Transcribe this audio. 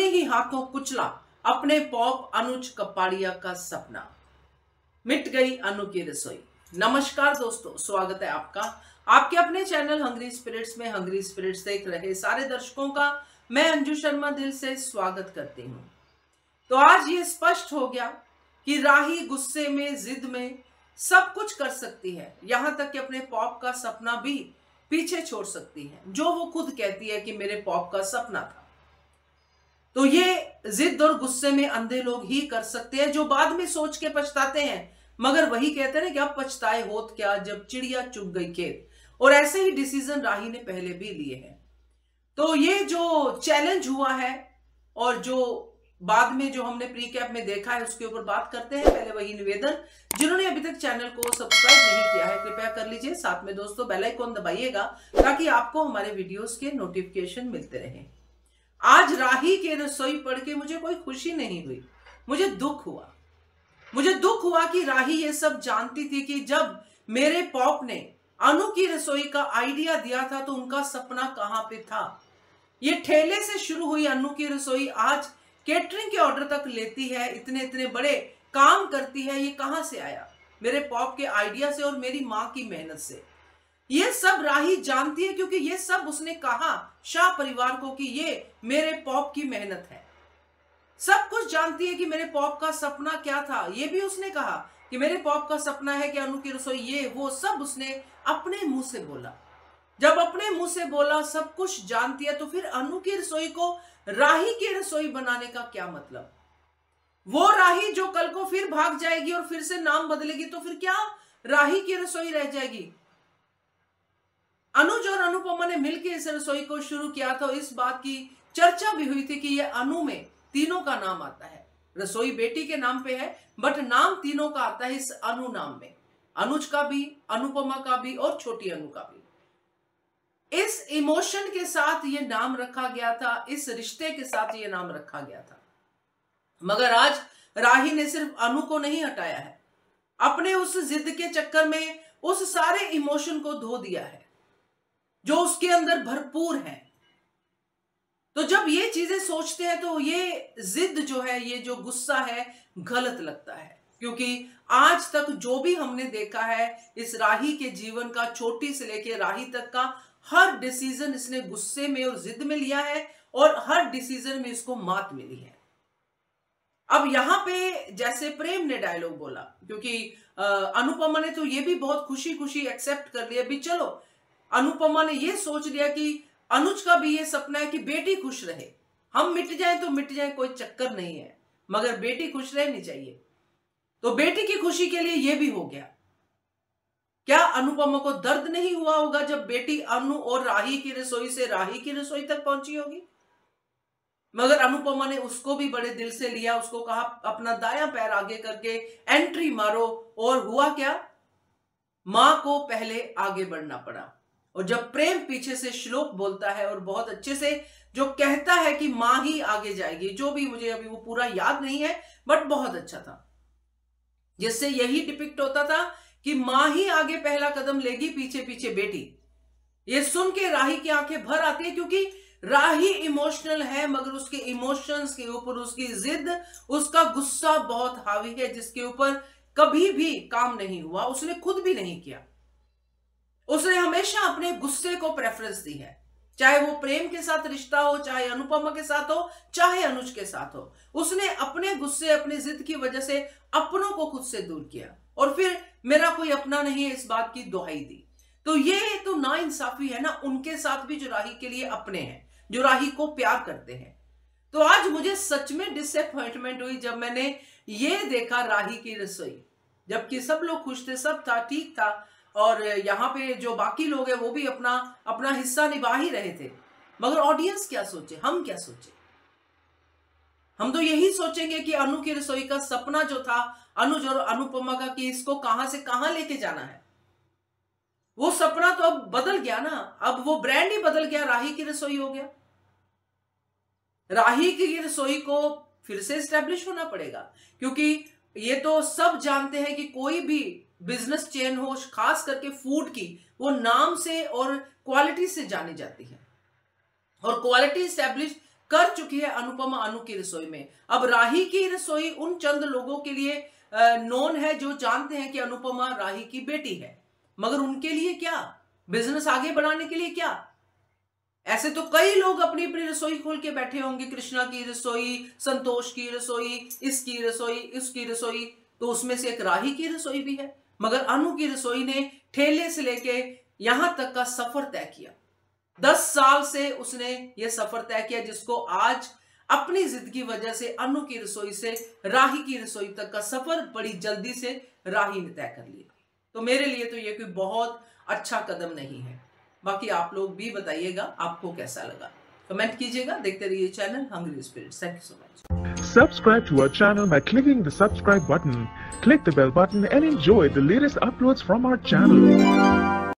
अपने ही हाथों कुचला अपने पॉप अनुज कपाड़िया का सपना। मिट गई अनु की रसोई। नमस्कार दोस्तों, स्वागत है आपका आपके अपने चैनल हंग्री स्पिरिट्स में। हंग्री स्पिरिट्स देख रहे सारे दर्शकों का मैं अंजू शर्मा दिल से स्वागत करती हूँ। तो आज ये स्पष्ट हो गया कि राही गुस्से में, जिद में सब कुछ कर सकती है, यहां तक कि अपने पॉप का सपना भी पीछे छोड़ सकती है, जो वो खुद कहती है कि मेरे पॉप का सपना था। तो ये जिद और गुस्से में अंधे लोग ही कर सकते हैं, जो बाद में सोच के पछताते हैं। मगर वही कहते हैं कि अब पछताए होत क्या, जब चिड़िया चुग गई खेत। और ऐसे ही डिसीजन राही ने पहले भी लिए हैं। तो ये जो चैलेंज हुआ है और जो बाद में जो हमने प्री कैप में देखा है, उसके ऊपर बात करते हैं। पहले वही निवेदन, जिन्होंने अभी तक चैनल को सब्सक्राइब नहीं किया है कृपया कर लीजिए। साथ में दोस्तों बेल आइकन दबाइएगा ताकि आपको हमारे वीडियोस के नोटिफिकेशन मिलते रहें। आज राही के रसोई पढ़ के मुझे कोई खुशी नहीं हुई, मुझे दुख हुआ। मुझे दुख हुआ कि राही ये सब जानती थी कि जब मेरे पॉप ने अनु की रसोई का आइडिया दिया था तो उनका सपना कहां पे था। ये ठेले से शुरू हुई अनु की रसोई आज केटरिंग के ऑर्डर तक लेती है, इतने इतने बड़े काम करती है। ये कहां से आया? मेरे पॉप के आइडिया से और मेरी मां की मेहनत से। ये सब राही जानती है क्योंकि ये सब उसने कहा शाह परिवार को कि ये मेरे पॉप की मेहनत है। सब कुछ जानती है कि मेरे पॉप का सपना क्या था। ये भी उसने कहा कि मेरे पॉप का सपना है कि अनु की रसोई, ये वो सब उसने अपने मुंह से बोला। जब अपने मुंह से बोला, सब कुछ जानती है, तो फिर अनु की रसोई को राही की रसोई बनाने का क्या मतलब? वो राही जो कल को फिर भाग जाएगी और फिर से नाम बदलेगी, तो फिर क्या राही की रसोई रह जाएगी? अनुज और अनुपमा ने मिलकर इस रसोई को शुरू किया था। इस बात की चर्चा भी हुई थी कि ये अनु में तीनों का नाम आता है। रसोई बेटी के नाम पे है, बट नाम तीनों का आता है इस अनु नाम में। अनुज का भी, अनुपमा का भी और छोटी अनु का भी। इस इमोशन के साथ ये नाम रखा गया था, इस रिश्ते के साथ ये नाम रखा गया था। मगर आज राही ने सिर्फ अनु को नहीं हटाया है, अपने उस जिद के चक्कर में उस सारे इमोशन को धो दिया है जो उसके अंदर भरपूर है। तो जब ये चीजें सोचते हैं तो ये जिद जो है, ये जो गुस्सा है, गलत लगता है। क्योंकि आज तक जो भी हमने देखा है इस राही के जीवन का, छोटी से लेके राही तक का हर डिसीजन इसने गुस्से में और जिद में लिया है और हर डिसीजन में इसको मात मिली है। अब यहां पे जैसे प्रेम ने डायलॉग बोला, क्योंकि अनुपमा ने तो ये भी बहुत खुशी खुशी एक्सेप्ट कर लिया भी। चलो, अनुपमा ने ये सोच लिया कि अनुज का भी ये सपना है कि बेटी खुश रहे, हम मिट जाएं तो मिट जाएं, कोई चक्कर नहीं है, मगर बेटी खुश रहनी चाहिए। तो बेटी की खुशी के लिए ये भी हो गया। क्या अनुपमा को दर्द नहीं हुआ होगा जब बेटी अनु और राही की रसोई से राही की रसोई तक पहुंची होगी? मगर अनुपमा ने उसको भी बड़े दिल से लिया। उसको कहा अपना दायां पैर आगे करके एंट्री मारो, और हुआ क्या? मां को पहले आगे बढ़ना पड़ा। और जब प्रेम पीछे से श्लोक बोलता है और बहुत अच्छे से जो कहता है कि मां ही आगे जाएगी, जो भी मुझे अभी वो पूरा याद नहीं है, बट बहुत अच्छा था, जिससे यही डिपिक्ट होता था कि मां ही आगे पहला कदम लेगी, पीछे पीछे बेटी। ये सुन के राही की आंखें भर आती है, क्योंकि राही इमोशनल है, मगर उसके इमोशंस के ऊपर उसकी जिद, उसका गुस्सा बहुत हावी है, जिसके ऊपर कभी भी काम नहीं हुआ, उसने खुद भी नहीं किया। उसने हमेशा अपने गुस्से को प्रेफरेंस दी है, चाहे वो प्रेम के साथ रिश्ता हो, चाहे अनुपमा के साथ हो, चाहे अनुज के साथ हो। उसने अपने गुस्से, अपनी जिद की वजह से अपनों को खुद से दूर किया और फिर मेरा कोई अपना नहीं है इस बात की दुहाई दी। तो ये तो नाइंसाफी है ना उनके साथ भी, जो राही के लिए अपने हैं, जो राही को प्यार करते हैं। तो आज मुझे सच में डिसअपॉइंटमेंट हुई जब मैंने ये देखा राही की रसोई। जबकि सब लोग खुश थे, सब था, ठीक था, और यहाँ पे जो बाकी लोग हैं वो भी अपना अपना हिस्सा निभा ही रहे थे। मगर ऑडियंस क्या सोचे, हम क्या सोचे? हम तो यही सोचेंगे कि अनु की रसोई का सपना जो था अनुज और अनुपमा का, कि इसको कहां से कहां लेके जाना है, वो सपना तो अब बदल गया ना। अब वो ब्रांड ही बदल गया, राही की रसोई हो गया। राही की रसोई को फिर से एस्टेब्लिश होना पड़ेगा, क्योंकि ये तो सब जानते हैं कि कोई भी बिजनेस चेन हो, खास करके फूड की, वो नाम से और क्वालिटी से जानी जाती है। और क्वालिटी एस्टेब्लिश कर चुकी है अनुपमा अनु की रसोई में। अब राही की रसोई उन चंद लोगों के लिए नोन है जो जानते हैं कि अनुपमा राही की बेटी है, मगर उनके लिए क्या, बिजनेस आगे बढ़ाने के लिए क्या? ऐसे तो कई लोग अपनी अपनी रसोई खोल के बैठे होंगे, कृष्णा की रसोई, संतोष की रसोई, इसकी रसोई, उसकी रसोई, तो उसमें से एक राही की रसोई भी है। मगर अनु की रसोई ने ठेले से लेके यहां तक का सफर तय किया। 10 साल से उसने यह सफर तय किया, जिसको आज अपनी जिद की वजह से अनु की रसोई से राही की रसोई तक का सफर बड़ी जल्दी से राही ने तय कर लिया। तो मेरे लिए तो यह कोई बहुत अच्छा कदम नहीं है। बाकी आप लोग भी बताइएगा आपको कैसा लगा, कमेंट कीजिएगा। देखते रहिए channel hungry spirits. Thank you so much. Subscribe to our channel by clicking the subscribe button. Click the bell button and enjoy the latest uploads from our channel.